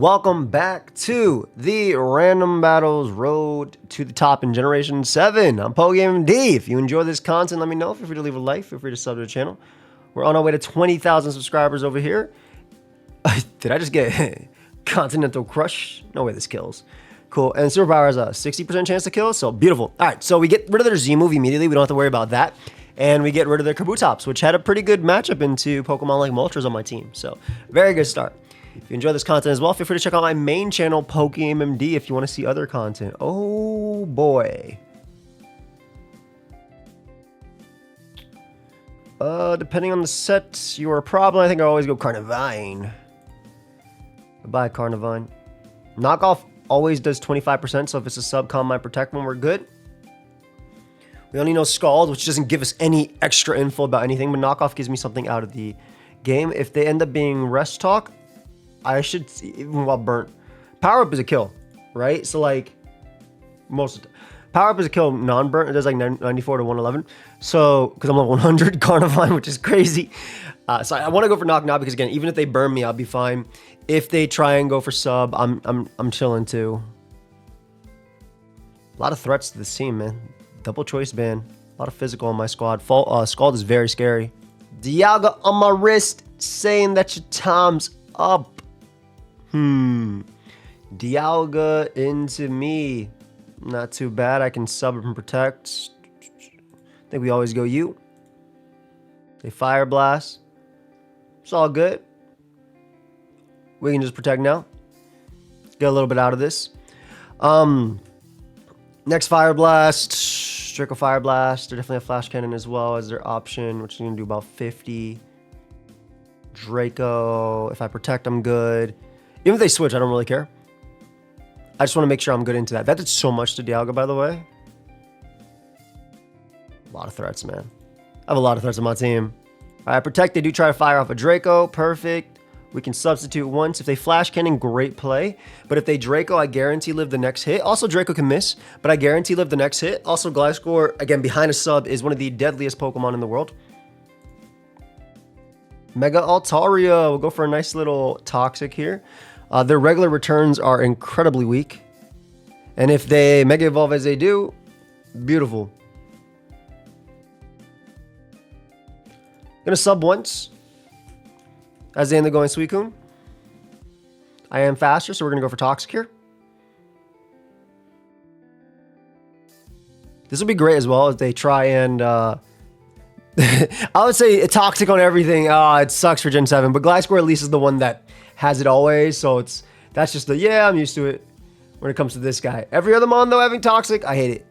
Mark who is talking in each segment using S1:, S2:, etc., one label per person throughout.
S1: welcome back to the Random Battles Road to the Top in Generation 7. I'm PokeMD. If you enjoy this content, let me know. Feel free to leave a like. Feel free to sub to the channel. We're on our way to 20,000 subscribers over here. Did I just get Continental Crush? No way this kills. Cool. And Superpower has a 60% chance to kill, so beautiful. All right, so we get rid of their Z-move immediately. We don't have to worry about that. And we get rid of their Kabutops, which had a pretty good matchup into Pokemon like Moltres on my team. So very good start. If you enjoy this content as well, feel free to check out my main channel, PokeMD, if you want to see other content. Oh boy. Depending on the set, your problem, I think I always go Carnivine. Goodbye, Carnivine. Knockoff always does 25%, so if it's a sub, Calm Mind, Protect when we're good. We only know Scald, which doesn't give us any extra info about anything, but Knockoff gives me something out of the game. If they end up being Rest Talk, I should, even while burnt. Power Up is a kill, right? So like, most of the Power Up is a kill non-burnt. It does like 94 to 111. So, because I'm level 100 Carnivine, which is crazy. So I want to go for Knock now because again, even if they burn me, I'll be fine. If they try and go for sub, I'm chilling too. A lot of threats to this team, man. Double choice ban. A lot of physical on my squad. Scald is very scary. Dialga on my wrist saying that your time's up. Dialga into me. Not too bad. I can sub and protect. I think we always go you. They Fire Blast. It's all good. We can just protect now. Get a little bit out of this. Next Fire Blast. Draco Fire Blast. They're definitely a Flash Cannon as well as their option, which is going to do about 50. Draco. If I protect, I'm good. Even if they switch, I don't really care. I just want to make sure I'm good into that. That did so much to Dialga, by the way. A lot of threats, man. I have a lot of threats on my team. All right, protect. They do try to fire off a Draco. Perfect. We can substitute once. If they Flash Cannon, great play. But if they Draco, I guarantee live the next hit. Also, Draco can miss, but I guarantee live the next hit. Also, Gliscor, again, behind a sub, is one of the deadliest Pokemon in the world. Mega Altaria. We'll go for a nice little Toxic here. Their regular returns are incredibly weak. And if they Mega Evolve as they do, beautiful. Gonna sub once. As they end up going Suicune. I am faster, so we're gonna go for Toxic here. This will be great as well if they try and I would say Toxic on everything. It sucks for Gen 7, but Gliscor at least is the one that has it always, so that's just the I'm used to it when it comes to this guy. Every other mon though having Toxic, I hate it.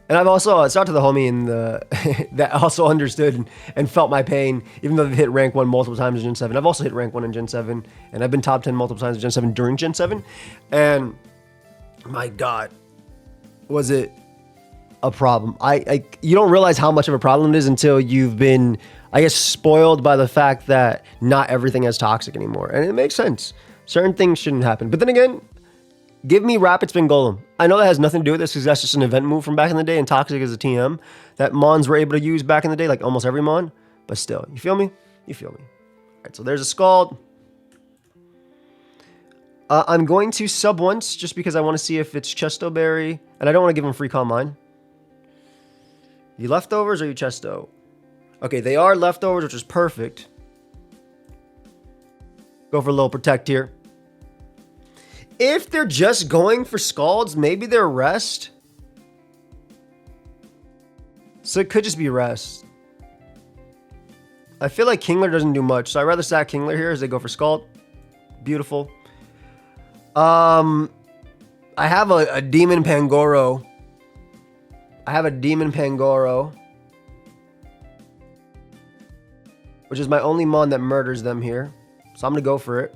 S1: And I've also shout out to the homie in the that also understood and felt my pain, even though they've hit rank 1 multiple times in Gen 7. I've also hit rank 1 in Gen 7, and I've been top 10 multiple times in Gen 7 during Gen 7. And my God, was it a problem. You don't realize how much of a problem it is until you've been, I guess, spoiled by the fact that not everything is toxic anymore. And it makes sense. Certain things shouldn't happen. But then again, give me Rapid Spin Golem. I know that has nothing to do with this because that's just an event move from back in the day, and Toxic is a TM that Mons were able to use back in the day, like almost every Mon. But still, you feel me? You feel me. All right, so there's a Scald. I'm going to sub once just because I want to see if it's Chesto Berry, and I don't want to give him free Calm Mind. You leftovers or you Chesto? Okay, they are leftovers, which is perfect. Go for a little protect here. If they're just going for Scalds, maybe they're rest. So it could just be rest. I feel like Kingler doesn't do much, so I'd rather sack Kingler here as they go for Scald. Beautiful. I have a Demon Pangoro. Which is my only mon that murders them here. So I'm going to go for it.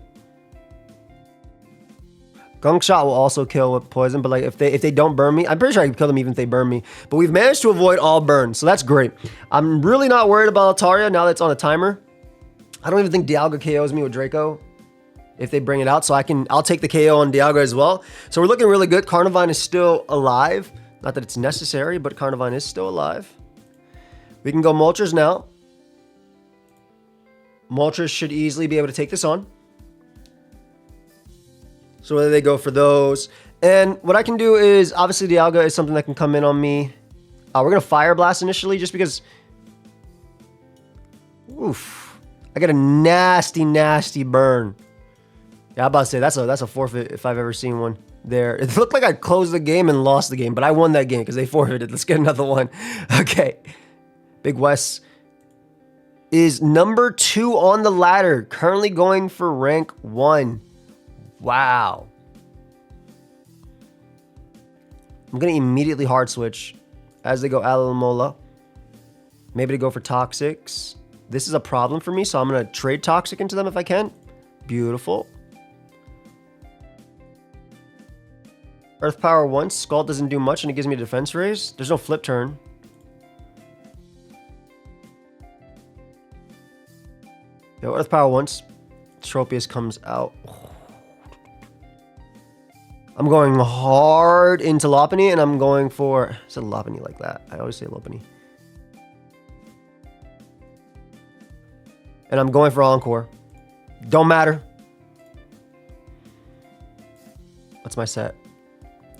S1: Gunk Shot will also kill with poison, but like if they don't burn me, I'm pretty sure I can kill them even if they burn me. But we've managed to avoid all burns, so that's great. I'm really not worried about Altaria now that it's on a timer. I don't even think Dialga KOs me with Draco if they bring it out, so I'll take the KO on Dialga as well. So we're looking really good. Carnivine is still alive. Not that it's necessary, but Carnivine is still alive. We can go Moltres now. Moltres should easily be able to take this on. So whether they go for those. And what I can do is, obviously Dialga is something that can come in on me. We're going to Fire Blast initially just because... Oof. I got a nasty, nasty burn. Yeah, I'm about to say, that's a forfeit if I've ever seen one there. It looked like I closed the game and lost the game, but I won that game because they forfeited. Let's get another one. Okay. Big West is number 2 on the ladder, currently going for rank 1. Wow. I'm going to immediately hard switch as they go Alomola. Maybe to go for Toxics. This is a problem for me, so I'm going to trade Toxic into them if I can. Beautiful. Earth Power once. Scald doesn't do much, and it gives me a defense raise. There's no flip turn. Yo, Earth Power once. Tropius comes out. I'm going hard into Lopunny, and I'm going for... I said Lopunny like that. I always say Lopunny. And I'm going for Encore. Don't matter. What's my set?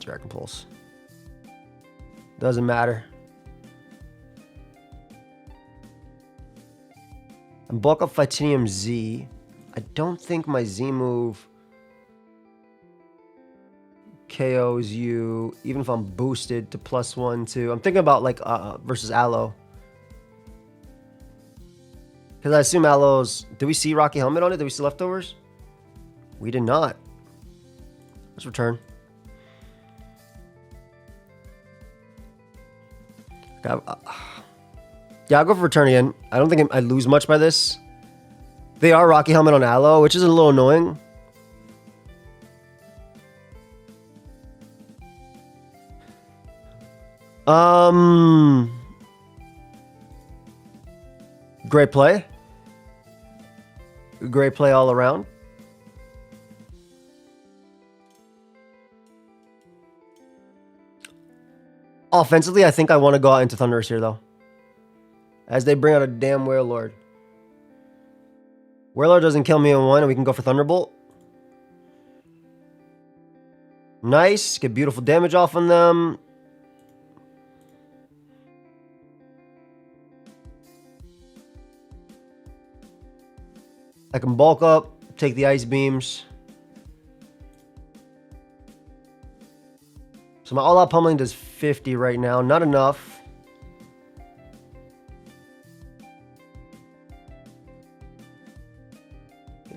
S1: Dragon Pulse. Doesn't matter. I'm bulk up Titanium Z. I don't think my Z move KOs you, even if I'm boosted to +1, 2. I'm thinking about like versus Aloe. Because I assume Aloe's... Did we see Rocky Helmet on it? Did we see leftovers? We did not. Let's return. Yeah, I'll go for return again. I don't think I lose much by this. They are Rocky Helmet on Aloe, which is a little annoying. Great play. Great play all around. Offensively, I think I want to go out into Thundurus here, though. As they bring out a damn Warlord. Warlord doesn't kill me in 1, and we can go for Thunderbolt. Nice. Get beautiful damage off on them. I can bulk up, take the Ice Beams. So my all-out pummeling does 50 right now. Not enough.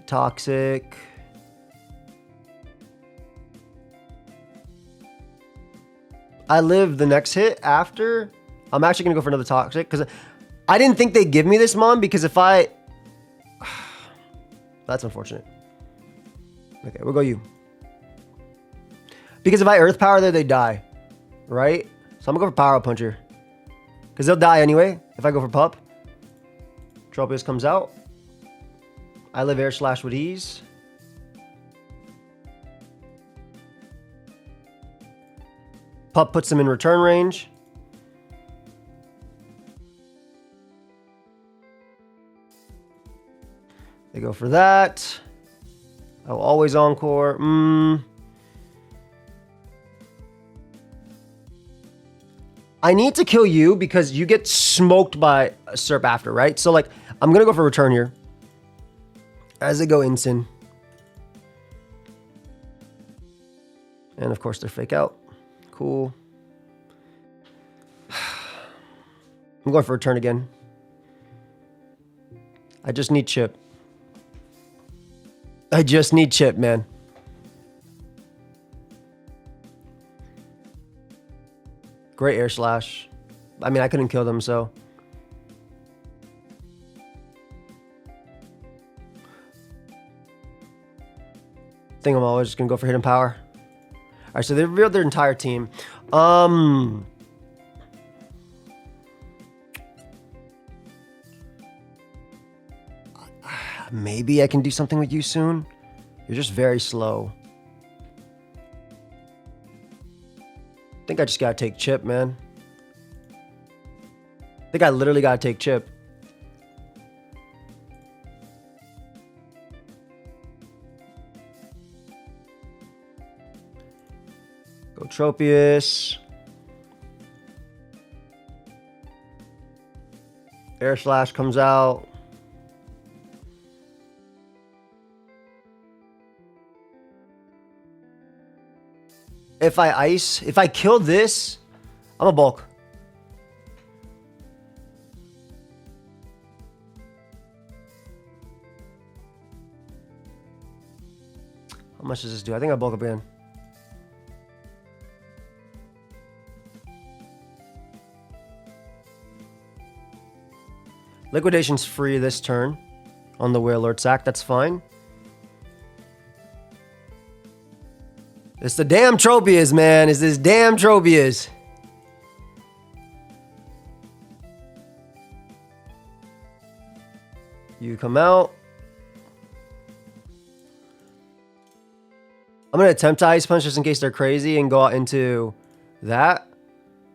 S1: Toxic. I live the next hit after. I'm actually going to go for another Toxic because I didn't think they'd give me this Mon because if I... That's unfortunate. Okay, we'll go you. Because if I Earth Power there, they die. Right? So I'm going to go for Power Puncher. Because they'll die anyway if I go for Pup. Tropius comes out. I live Air Slash with ease. Pup puts them in return range. They go for that. I will always Encore. I need to kill you because you get smoked by a Serp after, right? So, like, I'm going to go for return here. As they go Incin. And, of course, they're Fake Out. Cool. I'm going for return again. I just need Chip. I just need Chip, man. Great Air Slash. I mean, I couldn't kill them, so... I think I'm always just going to go for Hidden Power. Alright, so they revealed their entire team. Maybe I can do something with you soon. You're just very slow. I think I just gotta take Chip, man. I think I literally gotta take Chip. Go Tropius. Air Slash comes out. If I kill this, I'm a bulk. How much does this do? I think I bulk up again. Liquidation's free this turn on the Warlord sack. That's fine. It's the damn Tropius, man. It's this damn Tropius. You come out. I'm going to attempt to Ice Punch just in case they're crazy and go out into that.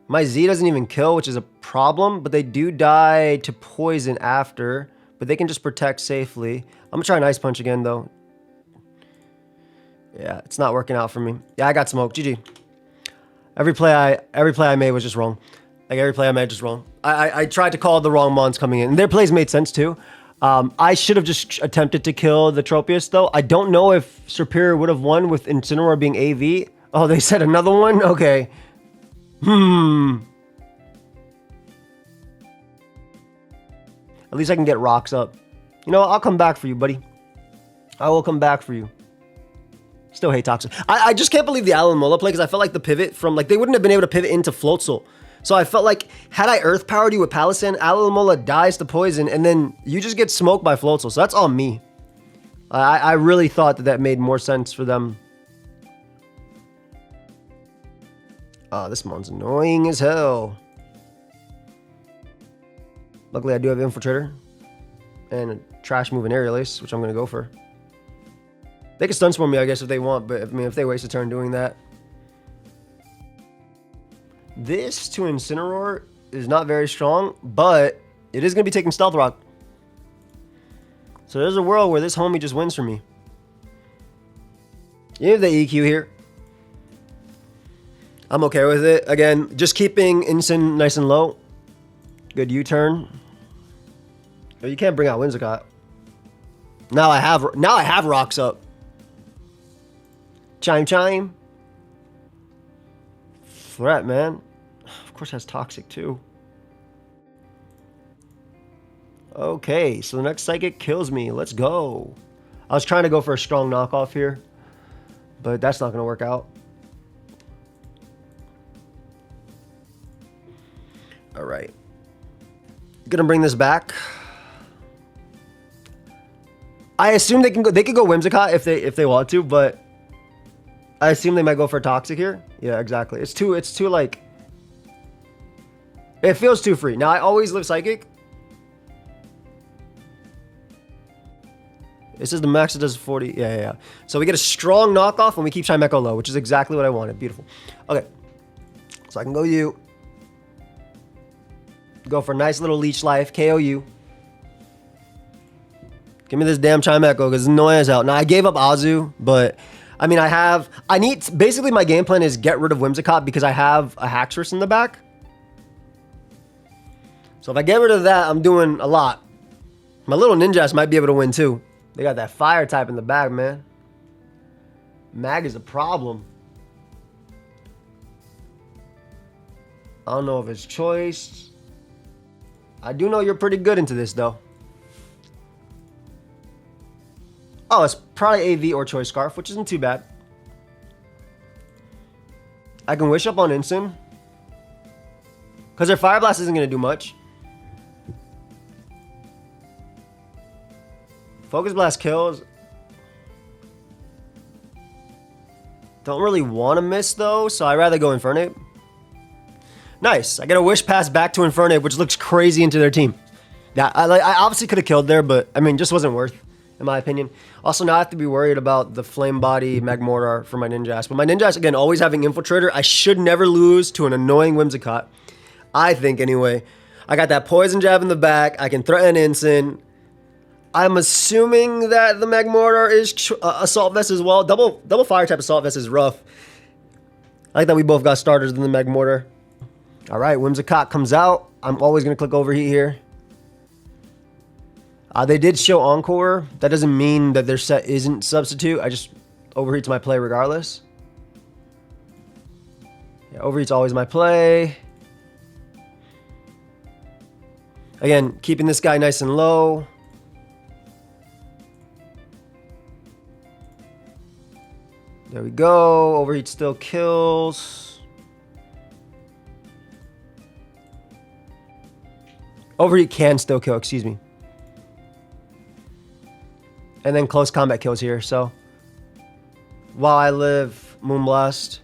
S1: My Z doesn't even kill, which is a problem, but they do die to poison after, but they can just protect safely. I'm going to try an Ice Punch again, though. Yeah, it's not working out for me. Yeah, I got smoked. GG. Every play I made was just wrong. Like, every play I made just wrong. I tried to call the wrong mons coming in. And their plays made sense, too. I should have just attempted to kill the Tropius, though. I don't know if Superior would have won with Incineroar being AV. Oh, they said another one? Okay. At least I can get rocks up. You know what? I'll come back for you, buddy. I will come back for you. Still hate Toxic. I just can't believe the Alomola play because I felt like the pivot from, like, they wouldn't have been able to pivot into Floatzel. So I felt like, had I Earth Powered you with Palossand, Alomola dies to poison, and then you just get smoked by Floatzel. So that's on me. I really thought that made more sense for them. Oh, this mon's annoying as hell. Luckily, I do have Infiltrator and a Trash Move and Aerial Ace, which I'm going to go for. They can stun spawn me, I guess, if they want, but if they waste a turn doing that. This to Incineroar is not very strong, but it is going to be taking Stealth Rock. So there's a world where this homie just wins for me. You have the EQ here. I'm okay with it. Again, just keeping Incin nice and low. Good U-turn. Oh, you can't bring out Whimsicott. Now I have rocks up. Chime chime. Threat, man. Of course has Toxic too. Okay, so the next Psychic kills me. Let's go. I was trying to go for a strong knockoff here, but that's not going to work out. All right. Gonna bring this back. I assume they could go Whimsicott if they want to, but I assume they might go for Toxic here. Yeah, exactly. It's too like, it feels too free. Now I always live Psychic. This is the max that does 40. Yeah. So we get a strong knockoff and we keep Chimecho low, which is exactly what I wanted. Beautiful. Okay. So I can go you. Go for a nice little Leech Life. KO you. Give me this damn Chimecho because it's annoying as hell. Now I gave up Azu, but I mean basically my game plan is get rid of Whimsicott because I have a Haxorus in the back. So if I get rid of that, I'm doing a lot. My little Ninjas might be able to win too. They got that fire type in the back, man. Mag is a problem. I don't know if it's choice. I do know you're pretty good into this, though. Oh, it's probably AV or Choice Scarf, which isn't too bad. I can Wish Up on Incin. Because their Fire Blast isn't going to do much. Focus Blast kills. Don't really want to miss, though, so I'd rather go Infernape. Nice. I get a Wish Pass back to Infernape, which looks crazy into their team. Yeah, I obviously could have killed there, but, I mean, just wasn't worth, in my opinion. Also, now I have to be worried about the Flame Body Magmortar for my Ninjask. But my Ninjask, again, always having Infiltrator. I should never lose to an annoying Whimsicott. I think, anyway. I got that Poison Jab in the back. I can threaten Incin. I'm assuming that the Magmortar is Assault Vest as well. Double Fire type Assault Vest is rough. I like that we both got starters in the Magmortar. All right, Whimsicott comes out. I'm always going to click Overheat here. They did show Encore. That doesn't mean that their set isn't Substitute. I just Overheat's my play regardless. Yeah, Overheat's always my play. Again, keeping this guy nice and low. There we go. Overheat still kills. Overheat can still kill, excuse me. And then close combat kills here, so. While I live, Moonblast.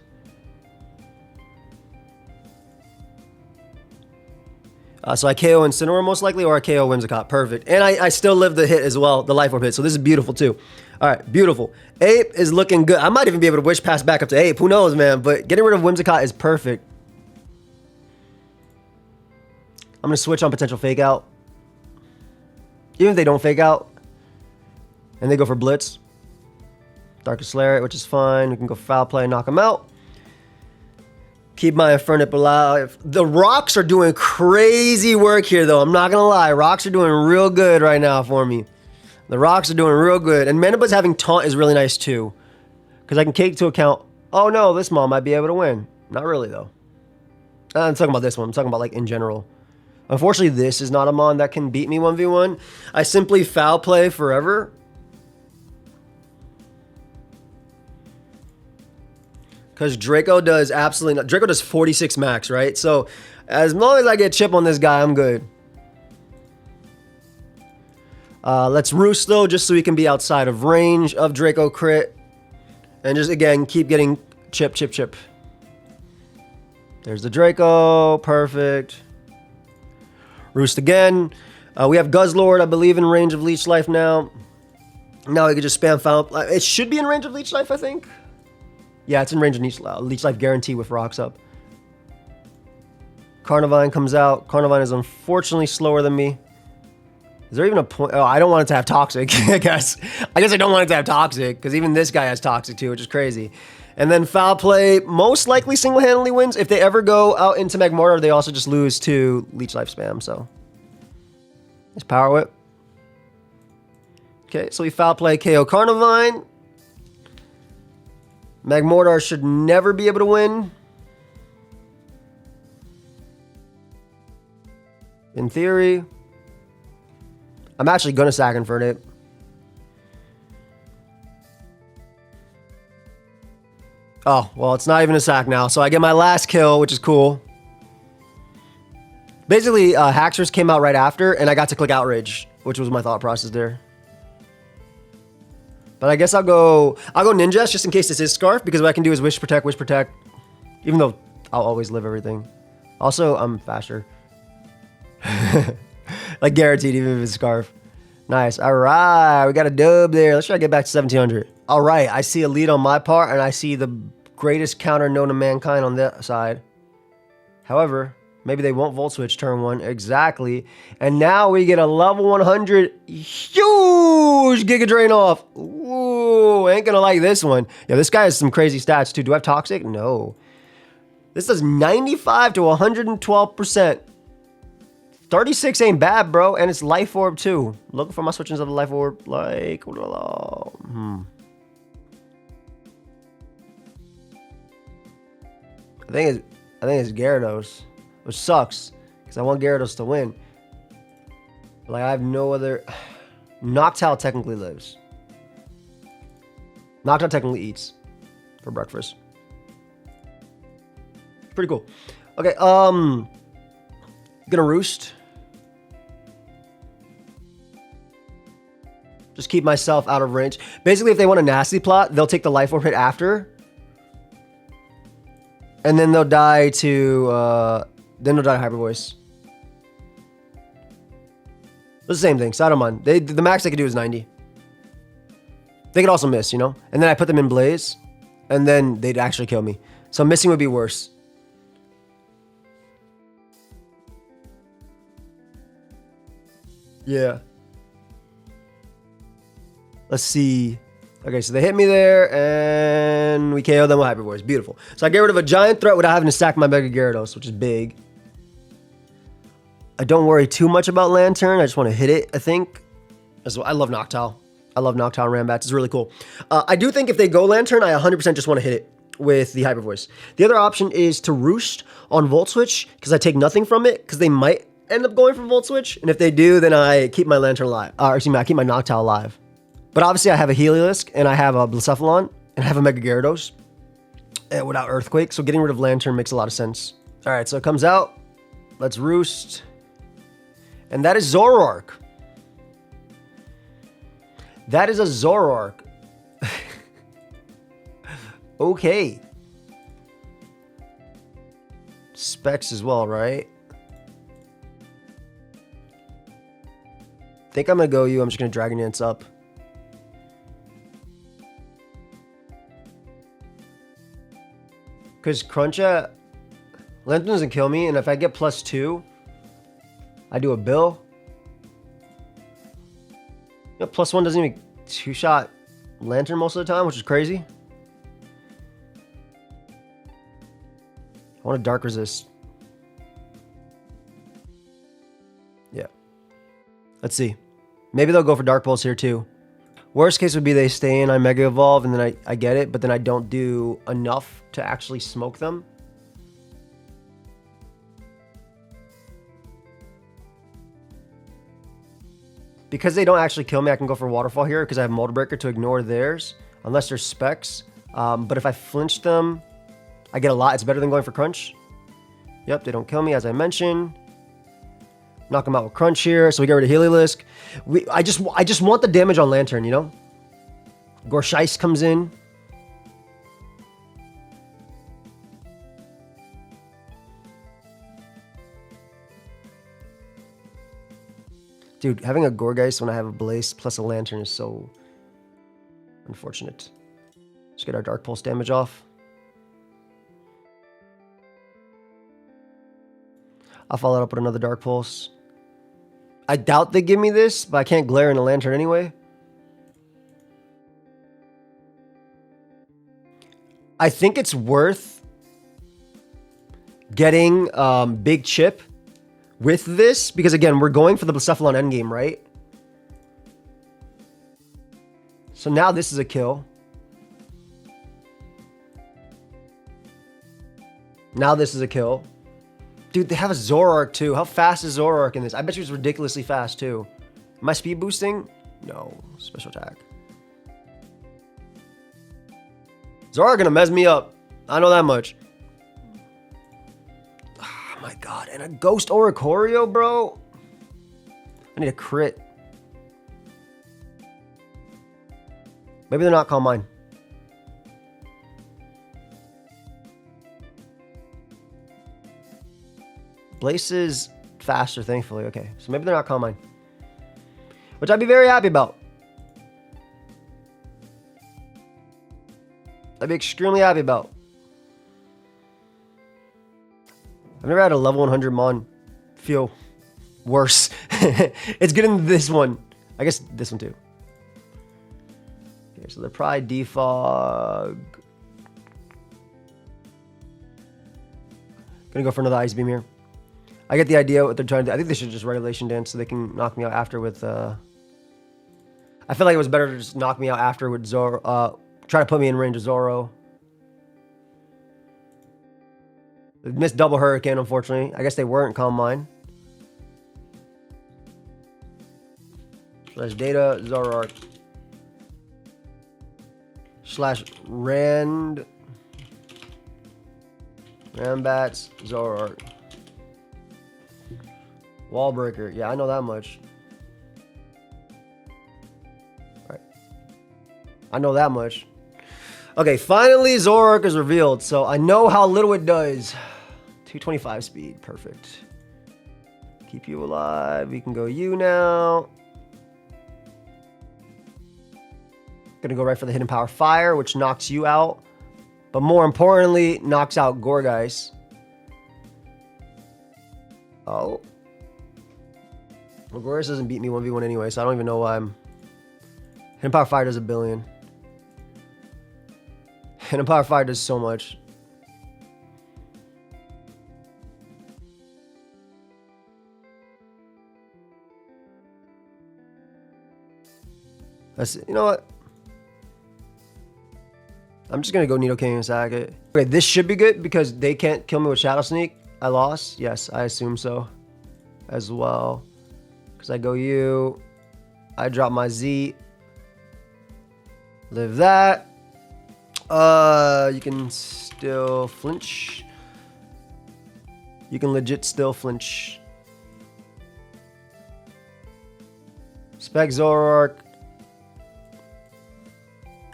S1: So I KO Incineroar most likely, or I KO Whimsicott. Perfect. And I still live the hit as well, the Life Orb hit. So this is beautiful too. All right, beautiful. Ape is looking good. I might even be able to Wish Pass back up to Ape. Who knows, man? But getting rid of Whimsicott is perfect. I'm going to switch on potential Fake Out. Even if they don't Fake Out. And they go for Blitz. Darkest Lariat, which is fine. We can go Foul Play and knock them out. Keep my Infernip alive. The rocks are doing crazy work here, though. I'm not going to lie. Rocks are doing real good right now for me. The rocks are doing real good. And Manabuzz having Taunt is really nice, too. Because I can take into account, oh, no, this Maul might be able to win. Not really, though. I'm talking about this one. I'm talking about, like, in general. Unfortunately, this is not a Mon that can beat me 1v1. I simply Foul Play forever. Because Draco does absolutely not. Draco does 46 max, right? So as long as I get chip on this guy, I'm good. Let's Roost, though, just so we can be outside of range of Draco crit. And just, again, keep getting chip, chip, chip. There's the Draco. Perfect. Roost again. We have Guzzlord, I believe, in range of Leech Life now. Now we can just spam Foul. It should be in range of Leech Life, I think. Yeah, it's in range of Leech Life guarantee with rocks up. Carnivine comes out. Carnivine is unfortunately slower than me. Is there even a point? Oh, I don't want it to have Toxic, I guess. I don't want it to have Toxic, because even this guy has Toxic too, which is crazy. And then Foul Play most likely single-handedly wins. If they ever go out into Magmortar, they also just lose to Leech Life spam, so. Nice Power Whip. Okay, so we Foul Play KO Carnivine. Magmortar should never be able to win. In theory. I'm actually going to sack Infernape. Oh, well, it's not even a sack now. So I get my last kill, which is cool. Basically, Haxorus came out right after, and I got to click Outrage, which was my thought process there. But I guess I'll go Ninjas just in case this is Scarf, because what I can do is Wish Protect, even though I'll always live everything. Also, I'm faster. Like guaranteed, even if it's Scarf. Nice. All right, we got a dub there. Let's try to get back to 1700. All right, I see a lead on my part, and I see the greatest counter known to mankind on that side. However, maybe they won't Volt Switch turn 1. Exactly. And now we get a level 100 huge Giga Drain off. Ooh, ain't gonna like this one. Yeah, this guy has some crazy stats too. Do I have Toxic? No. This does 95 to 112%. 36 ain't bad, bro. And it's Life Orb too. Looking for my switchings of the Life Orb. Like, I think it's Gyarados. Which sucks, because I want Gyarados to win. Like, I have no other... Noctowl technically lives. Noctowl technically eats for breakfast. Pretty cool. Okay, gonna Roost. Just keep myself out of range. Basically, if they want a nasty plot, they'll take the Life Orb hit after. And then they'll die to... Then they'll die to Hyper Voice. It's the same thing. Saruman. The max they could do is 90. They could also miss, you know? And then I put them in Blaze. And then they'd actually kill me. So missing would be worse. Yeah. Let's see. Okay, so they hit me there, and we KO them with Hyper Voice. Beautiful. So I get rid of a giant threat without having to stack my Mega Gyarados, which is big. I don't worry too much about Lantern. I just want to hit it, I think. I love Noctowl. I love Noctowl Rambats. It's really cool. I do think if they go Lantern, I 100% just want to hit it with the Hyper Voice. The other option is to Roost on Volt Switch, because I take nothing from it, because they might end up going for Volt Switch. And if they do, then I keep my Lantern alive. Or excuse me, I keep my Noctowl alive. But obviously I have a Heliolisk, and I have a Blacephalon, and I have a Mega Gyarados without Earthquake, so getting rid of Lantern makes a lot of sense. All right, so it comes out. Let's Roost. And that is Zoroark. That is a Zoroark. Okay. Specs as well, right? Think I'm going to go you. I'm just going to Dragon Dance up. Because Cruncha, Lantern doesn't kill me, and if I get +2, I do a Bill. You know, +1 doesn't even two-shot Lantern most of the time, which is crazy. I want to Dark Resist. Yeah. Let's see. Maybe they'll go for Dark Pulse here too. Worst case would be they stay in, I Mega Evolve, and then I get it, but then I don't do enough to actually smoke them. Because they don't actually kill me, I can go for Waterfall here because I have Motor Breaker to ignore theirs, unless there's Specs. But if I flinch them, I get a lot. It's better than going for Crunch. Yep, they don't kill me, as I mentioned. Knock them out with Crunch here, so we get rid of Heliolisk. I just want the damage on Lantern, you know? Gorshice comes in. Dude, having a Gourgeist when I have a Blaze plus a Lantern is so unfortunate. Let's get our Dark Pulse damage off. I'll follow it up with another Dark Pulse. I doubt they give me this, but I can't glare in a Lantern anyway. I think it's worth getting Big Chip with this, because again, we're going for the Blacephalon endgame, right? So now this is a kill. Now this is a kill. Dude, they have a Zoroark too. How fast is Zoroark in this? I bet you it's ridiculously fast too. Am I speed boosting? No. Special attack. Zoroark gonna mess me up. I know that much. Oh my god. And a Ghost Oricorio, bro? I need a crit. Maybe they're not Calm Mind. Blaze is faster, thankfully. Okay, so maybe they're not Calm Mind, which I'd be very happy about. I'd be extremely happy about. I've never had a level 100 Mon feel worse. It's getting this one. I guess this one too. Okay, so the Pride Defog. Gonna go for another Ice Beam here. I get the idea what they're trying to do. I think they should just Regulation Dance so they can knock me out after with... I feel like it was better to just knock me out after with Zoro. Try to put me in range of Zoro. They missed double Hurricane, unfortunately. I guess they weren't Calm Mind. Slash Data, Zoroark. Slash Rambats, Zoroark. Wall Breaker. Yeah, I know that much. Alright. I know that much. Okay, finally Zoroark is revealed, so I know how little it does. 225 speed. Perfect. Keep you alive. We can go you now. Gonna go right for the Hidden Power Fire, which knocks you out. But more importantly, knocks out Gourgeist. Oh. Well, Gourgeist doesn't beat me 1v1 anyway, so I don't even know why I'm... Hidden Power Fire does a billion. And Empire Fire does so much. You know what? I'm just gonna go Nido King and sack it. Okay, this should be good because they can't kill me with Shadow Sneak. I lost? Yes, I assume so. As well. Because I go you. I drop my Z. Live that. You can still flinch. You can legit still flinch. Spec Zoroark.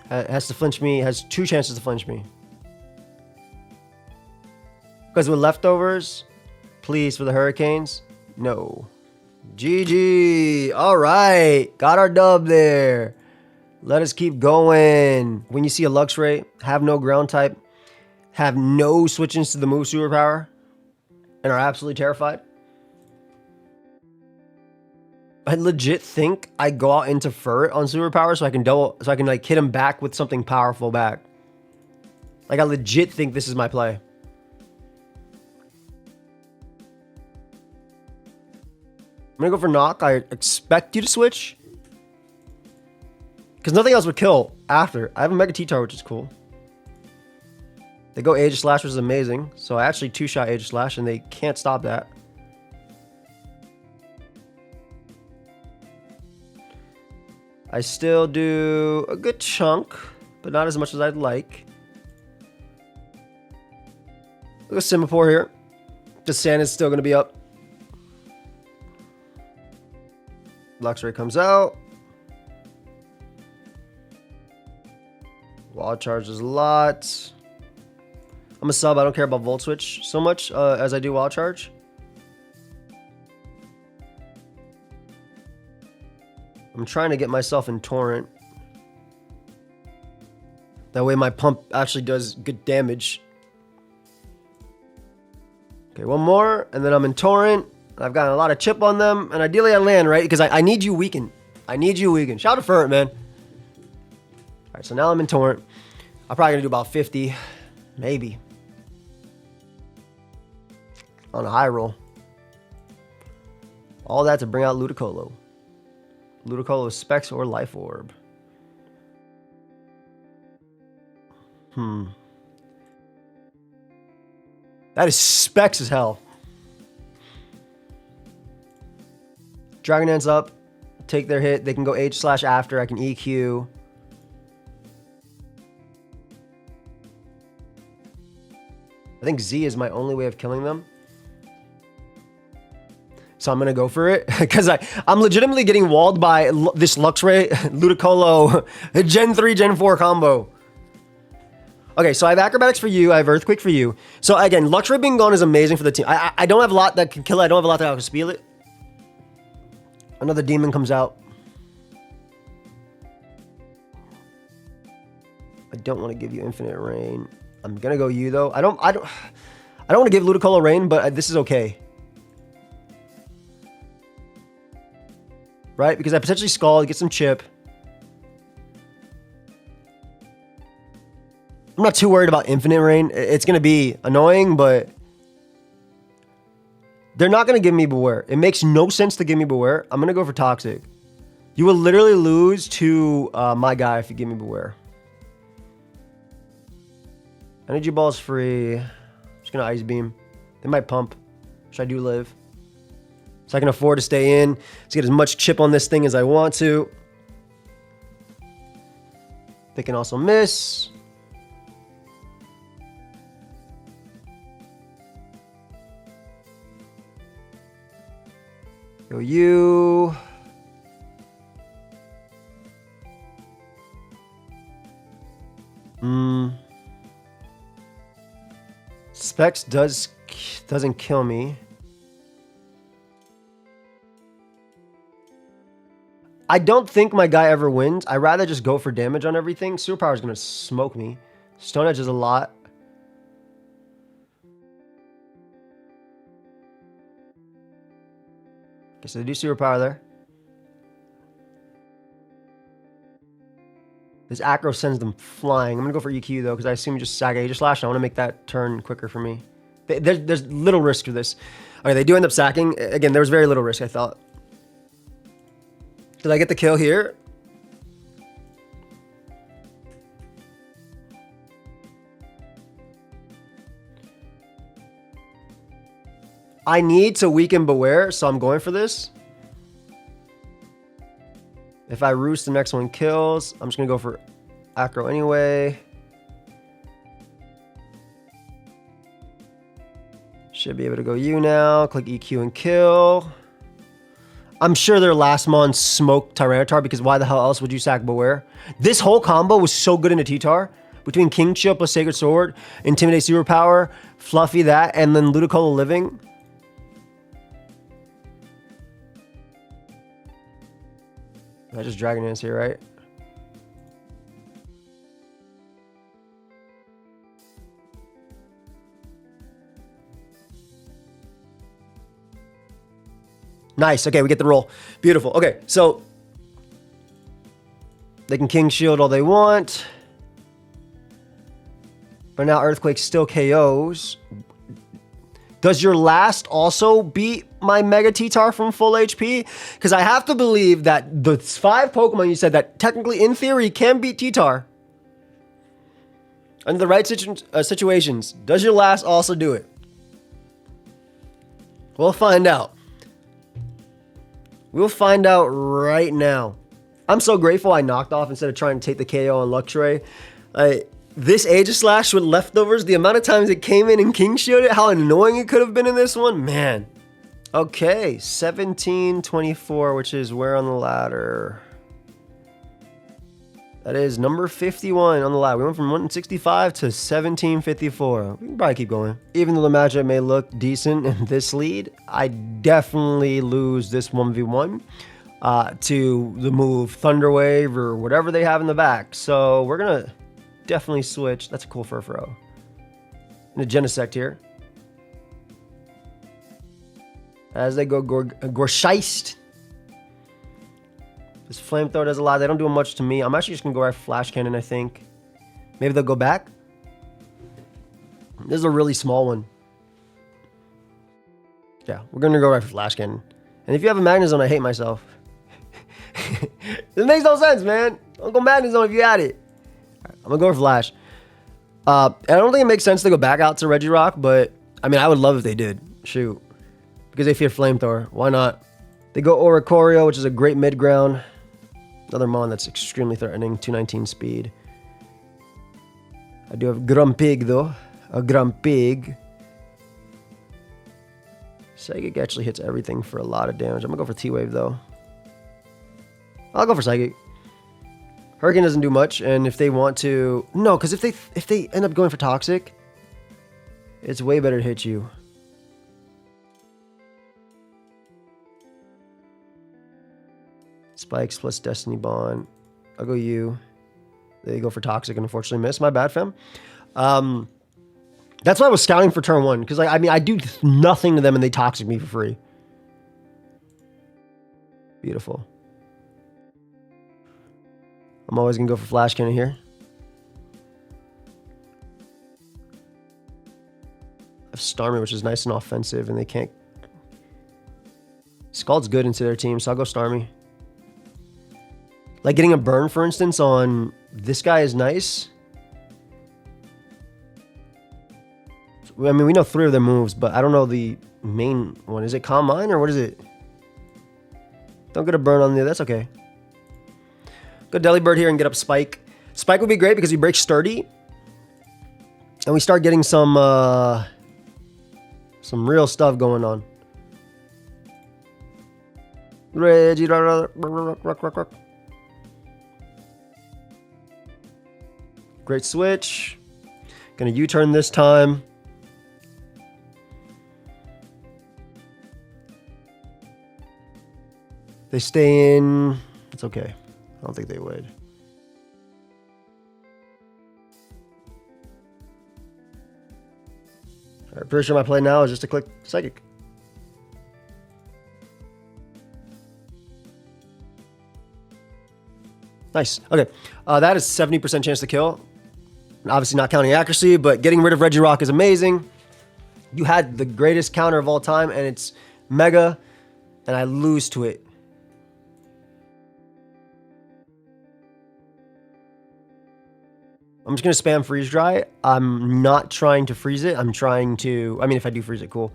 S1: Has to flinch me. Has 2 chances to flinch me. Because with leftovers, please, for the Hurricanes, no. GG. All right. Got our dub there. Let us keep going. When you see a Luxray, have no ground type, have no switch-ins to the move superpower, and are absolutely terrified. I legit think I go out into Furret on superpower so I can like hit him back with something powerful back. Like I legit think this is my play. I'm gonna go for knock. I expect you to switch. Because nothing else would kill after. I have a Mega T-Tar, which is cool. They go Aegis Slash, which is amazing. So I actually 2-shot Aegis Slash, and they can't stop that. I still do a good chunk, but not as much as I'd like. Look at Simipour here. The sand is still going to be up. Luxray comes out. Wild charges a lot. I'm a sub. I don't care about Volt Switch so much as I do Wild Charge. I'm trying to get myself in Torrent. That way my pump actually does good damage. Okay, one more, and then I'm in Torrent. I've gotten a lot of chip on them, and ideally I land, right? Because I need you weakened. I need you weakened. Shout out to Furret, man. All right, so now I'm in Torrent. I'm probably going to do about 50. Maybe. On a high roll. All that to bring out Ludicolo. Ludicolo Specs or Life Orb. That is Specs as hell. Dragon Dance up. Take their hit. They can go H slash after. I can EQ. I think Z is my only way of killing them. So I'm going to go for it. Because I'm legitimately getting walled by this Luxray Ludicolo Gen 3, Gen 4 combo. Okay, so I have Acrobatics for you. I have Earthquake for you. So again, Luxray being gone is amazing for the team. I don't have a lot that can kill it. I don't have a lot that can speed it. Another demon comes out. I don't want to give you Infinite Rain. I'm gonna go you though. I don't want to give Ludicolo Rain, but this is okay. Right? Because I potentially Scald, get some chip. I'm not too worried about Infinite Rain. It's gonna be annoying, but they're not gonna give me Beware. It makes no sense to give me Beware. I'm gonna go for Toxic. You will literally lose to my guy if you give me Beware. Energy Ball's free. Just gonna Ice Beam. They might pump, which I do live. So I can afford to stay in. Let's get as much chip on this thing as I want to. They can also miss. Go you. Specs doesn't kill me. I don't think my guy ever wins. I'd rather just go for damage on everything. Superpower is going to smoke me. Stone Edge is a lot. Okay, so they do Superpower there. This acro sends them flying. I'm gonna go for EQ though, because I assume just Saga Aegis Slash. I want to make that turn quicker for me. There's little risk for this. Okay, they do end up sacking. Again, there was very little risk, I thought. Did I get the kill here? I need to weaken Beware, so I'm going for this. If I roost, the next one kills. I'm just going to go for acro anyway. Should be able to go you now. Click EQ and kill. I'm sure their last mon smoked Tyranitar, because why the hell else would you sack Beware? This whole combo was so good into T-Tar. Between King Chill plus Sacred Sword, Intimidate Superpower, Fluffy that, and then Ludicolo Living. I just Dragon Dance here, right? Nice. Okay, we get the roll. Beautiful. Okay, so they can King Shield all they want. But now Earthquake still KOs. Does your last also beat my Mega T-Tar from full HP? Because I have to believe that the 5 Pokemon you said that technically, in theory, can beat T-Tar under the right situations. Does your last also do it? We'll find out. We'll find out right now. I'm so grateful I knocked off instead of trying to take the KO on Luxray. This Aegis Slash with leftovers, the amount of times it came in and King Shielded, how annoying it could have been in this one, man. Okay, 1724, which is where on the ladder? That is number 51 on the ladder. We went from 165 to 1754. We can probably keep going. Even though the matchup may look decent in this lead, I definitely lose this 1v1 to the move Thunder Wave or whatever they have in the back. So we're going to definitely switch. That's a cool Furfurrow. And a Genesect here. As they go Gorsheist. This Flamethrower does a lot. They don't do much to me. I'm actually just going to go right for Flash Cannon, I think. Maybe they'll go back. This is a really small one. Yeah, we're going to go right for Flash Cannon. And if you have a Magnezone, I hate myself. This makes no sense, man. Don't go Magnezone if you had it. I'm going to go for Flash. I don't think it makes sense to go back out to Regirock, but I mean, I would love if they did. Shoot. Because they fear Flamethrower. Why not? They go Oricorio, which is a great mid-ground. Another Mon that's extremely threatening. 219 speed. I do have Grumpig, though. A Grumpig. Psychic actually hits everything for a lot of damage. I'm going to go for T-Wave, though. I'll go for Psychic. Hurricane doesn't do much, and if they want to... No, because if they end up going for Toxic, it's way better to hit you. Spikes plus Destiny Bond. I'll go you. They go for Toxic and unfortunately miss. My bad, fam. That's why I was scouting for turn 1. Because, like, I mean, I do nothing to them and they Toxic me for free. Beautiful. I'm always going to go for Flash Cannon here. I have Starmie, which is nice and offensive, and they can't... Scald's good into their team, so I'll go Starmie. Like getting a burn, for instance, on this guy is nice. I mean, we know 3 of their moves, but I don't know the main one. Is it Calm Mind or what is it? Don't get a burn on there. That's okay. Go Delibird here and get up Spike. Spike would be great because he breaks Sturdy. And we start getting some real stuff going on. Reggie, great switch. Gonna U-turn this time. They stay in. It's okay. I don't think they would. All right, pretty sure my play now is just to click Psychic. Nice. Okay. That is 70% chance to kill. Obviously not counting accuracy, but getting rid of Regirock is amazing. You had the greatest counter of all time, and it's Mega, and I lose to it. I'm just going to spam Freeze Dry. I'm not trying to freeze it. I'm trying to... I mean, if I do freeze it, cool.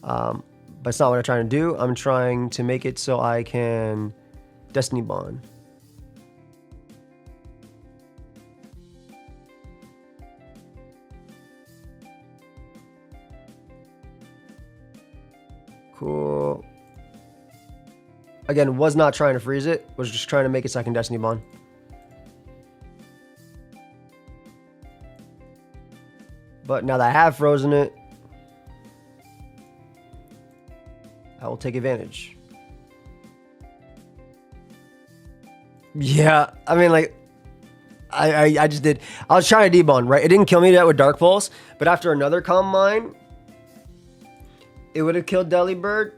S1: But it's not what I'm trying to do. I'm trying to make it so I can Destiny Bond. Cool. Again, was not trying to freeze it. Was just trying to make it so I can Destiny Bond. But now that I have frozen it, I will take advantage. Yeah, I mean, like, I just did. I was trying to debond, right? It didn't kill me yet with Dark Pulse, but after another Calm Mind, it would have killed Delibird.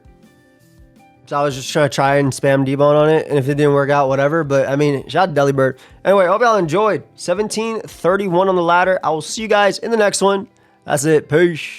S1: So I was just try and spam debone on it, and if it didn't work out, whatever. But I mean, shout out to Delibird. Anyway, hope y'all enjoyed. 17:31 on the ladder. I will see you guys in the next one. That's it. Peace.